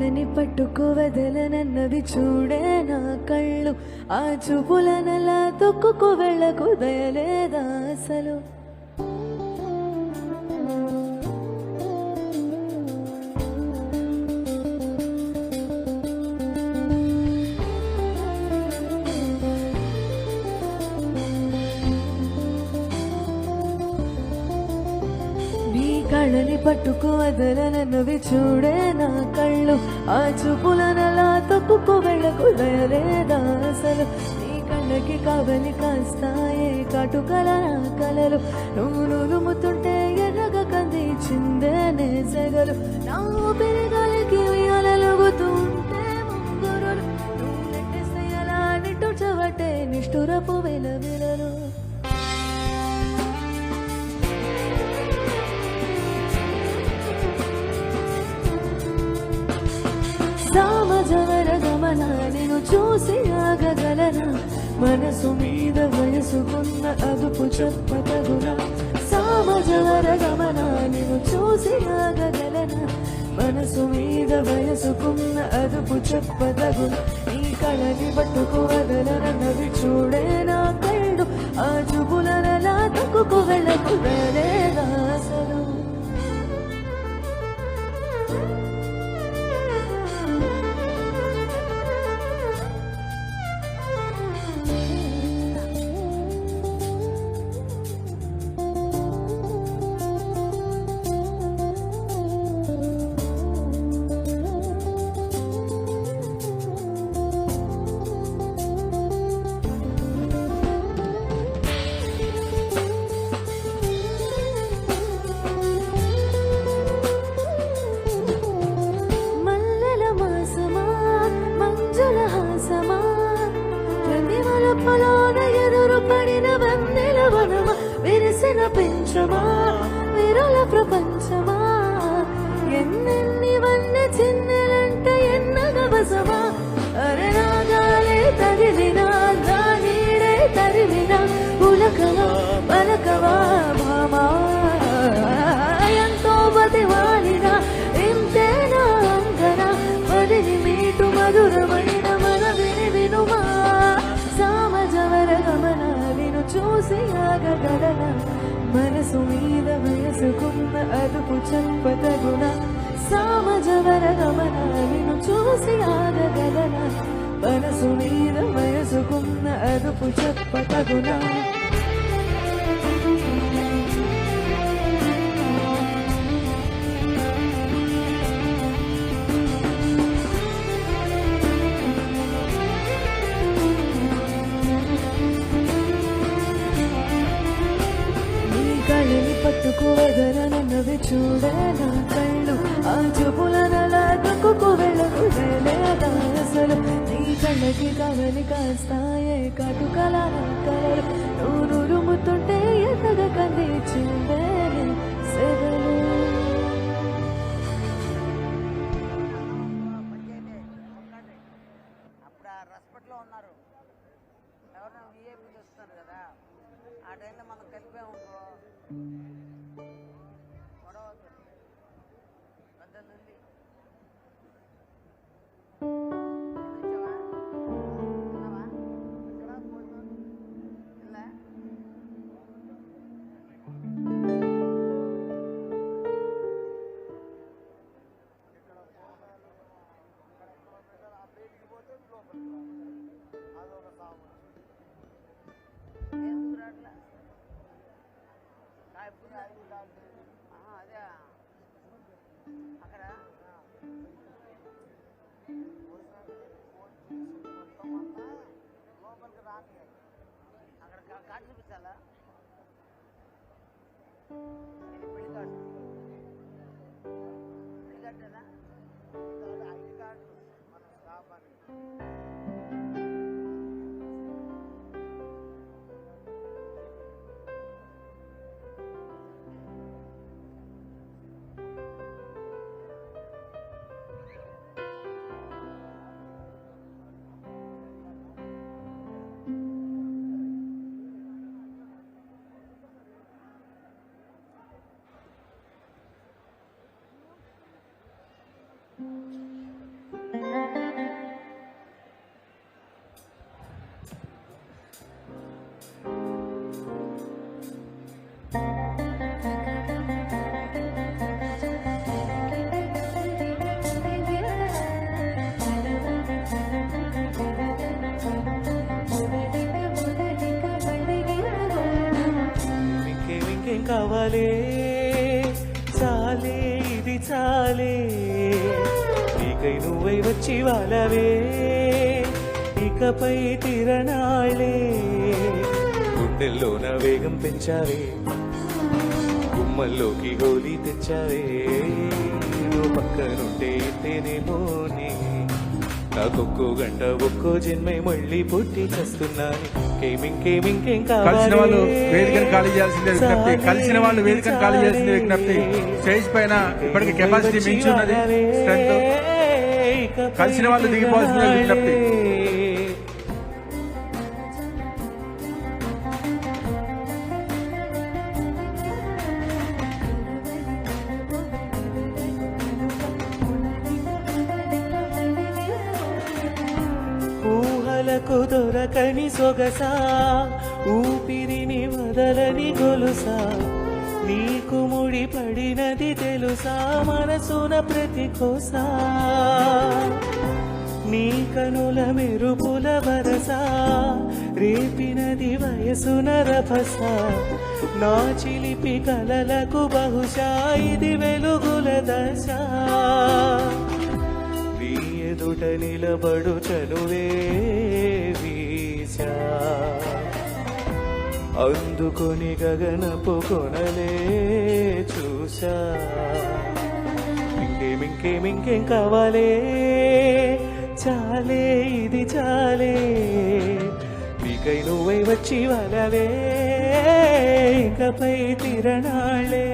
కళ్ళని పట్టుకు వదలనన్నవి చూడే నా కళ్ళు. ఆ చూపులనలా తొక్కుకు వెళ్ళకు దయలేదా అసలు. కళ్ళని పట్టుకు వదలనన్నవి చూడే నా కళ్ళు. ఆ చూపులనలా తొక్కుకు వెళ్ళకు దయలేదా అసలు. నీ కళ్ళకి కావలి కాస్తాయే కాటుకల నా కలలు. నువ్వు నులుముతుంటే ఎర్రగా కందిచిందే నే సెగలు. నా ఊపిరిగాలికి ఉయ్యాలలుగుతుంటే ముంగురులు. నువ్వు నెట్టేస్తే ఎలా నిట్టుచవటే నిష్ఠురపు విలవిలలు. సామజవర గమన నేను చూసి ఆగగలనా. మనసు మీద వయసుకున్న అదుపు చెప్పతగునా. సామజవర గమన నేను చూసి ఆగగలనా. మనసు మీద వయసుకున్న అదుపు చెప్పతగునా. ఈ కళని పట్టుకు వదలనన్నవి చూడే నా కళ్ళు. ఆ చూపులనలా తొక్కుకు వెళ్ళకు దయలేదా అసలు. విరిసిన పెంచమా విరల ప్రపంచమా. ఎన్నెన్ని వన్నె చిన్నెలంటే ఎన్నగవసమా. అరే నాగాలే తగిలినా గానీడే తరిమినా. పులకవా పలకవా భామా ఎంతో బతివాలినా. ఇంతేనా అంగన వదిలి మీటు మధురమైన మన వినుమా. సామజవర గమన నిన్ను చూసి ఆగగలనా. మనసు మీద వయసుకున్న అదుపు చెప్పతగునా. సామజవర గమన నిన్ను చూసి ఆగగలనా. మనసు మీద వయసుకున్న అదుపు చెప్పతగునా. కళ్ళని పట్టుకు వదలనన్నవి చూడే నా కళ్ళు. ఆ చూపులనలా తొక్కుకు వెళ్ళకు దయలేదా అసలు. నీ కళ్ళకి కావలి కాస్తాయే కాటుకల నా కలలు. నువ్వు నులుముతుంటే ఎర్రగా కందిచిందే సెగలు. అప్పుడు ఆ హాస్పిటల్లో ఉన్నారు ఎవరైనా విఐపీ వస్తున్నారు కదా. ఆ టైంలో మనం కలిపాము గొడవ పెద్ద నుండి అదే అక్కడ లోపలికి రాని అక్కడ కార్డు చూపించాలా. ఇది పెళ్లి కార్డు పెళ్లి కార్డేనా. ఐడి కార్డు మన స్టాఫ్ అని. కావాలే చాలే ఇది చాలే నీకై నువ్వై వచ్చి వాళ్ళవే ఇకపై తిరణాళ్ళే గుండెల్లోన వేగం పెంచావే గుమ్మల్లోకి హోలీ తెచ్చావే నువ్వు పక్కనుంటే ఇంతేనేమోనే నాకొక్కో గంట ఒక్కో జన్మై మళ్ళీ పుట్టి చేస్తున్నాను ఇంకేం కలిసిన వాళ్ళు వేదికను ఖాళీ చేయాల్సిందే విజ్ఞప్తి. కలిసిన వాళ్ళు వేదికను ఖాళీ చేయాల్సిందే విజ్ఞప్తి. స్టేజ్ పైన ఇప్పటికి కెపాసిటీ మించి ఉన్నది స్ట్రెంత్. కలిసిన వాళ్ళు దిగిపోవాల్సిందే విజ్ఞప్తి. ఊహలకు దొరకని సొగసా ఊపిరిని వదలని గొలుసా నీకు ముడి పడినది తెలుసా మనసున ప్రతి కోసా నీ కనుల మెరుపుల వరసా రేపినది వయసున రభసా నా చిలిపి కలలకు బహుశా ఇది వెలుగుల దశ నీ ఎదుట నిలబడు చనువే వీసా అందుకొని గగనపు కొనలే చూసా ఇంకేం కావాలే చాలే ఇది చాలే నీకై నువ్వై వచ్చి వాళ్ళవే ఇకపై తిరణాళ్ళే